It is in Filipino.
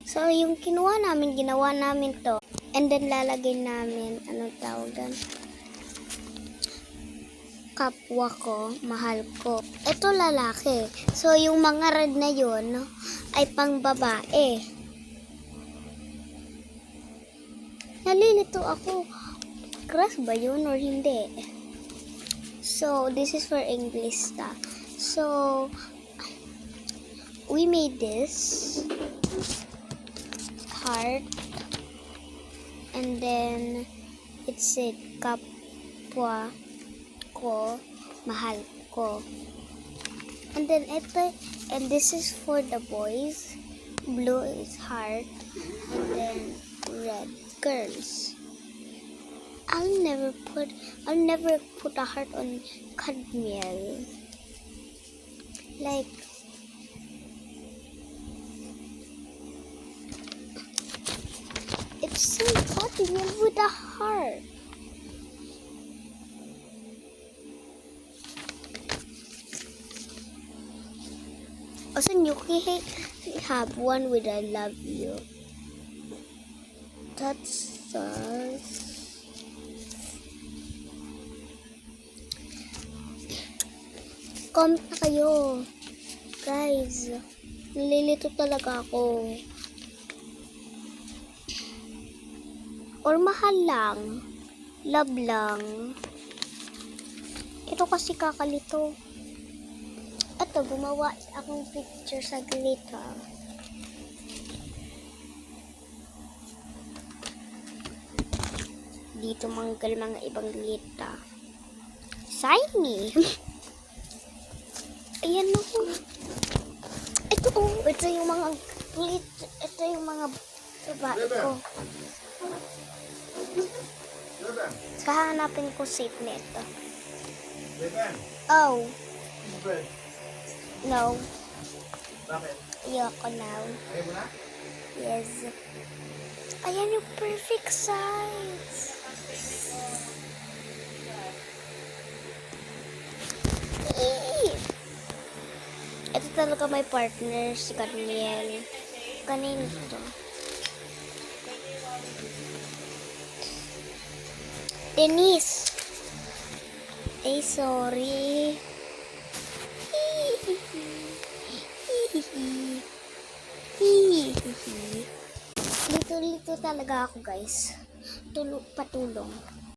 So, yung ginawa namin to. And then, lalagay namin, anong tawag doon? Kapwa ko, mahal ko. Ito lalaki. So, yung mga red na yun, ay pang babae. Nalilito ako. Crush ba yun or hindi? So, this is for English stuff. So, we made this heart, and then it said kapwa ko, mahal ko. And then ito, and this is for the boys. Blue is heart, and then red girls. I'll never put a heart on Cadmiel. Like, it's so Cadmiel with a heart. Also, Yuki have one with I love you. That's comment na kayo. Guys, nililito talaga ako. Or mahal lang. Love lang. Ito kasi kakalito. Ito, gumawa akong picture sa glitter. Dito manggal mga ibang glitter. Shiny! Ayan o. Ito o. Ito yung mga glitter. Ito yung mga babae ko. Kahanapin ko safe nito. Oh. No. Bakit? Ayoko now. Ayaw mo na? Yes. Ayan yung perfect size. Ito talaga may partner, si Cadmiel. Kanino to? Denise. Ay, sorry. Lito-lito talaga ako, guys. Patulong.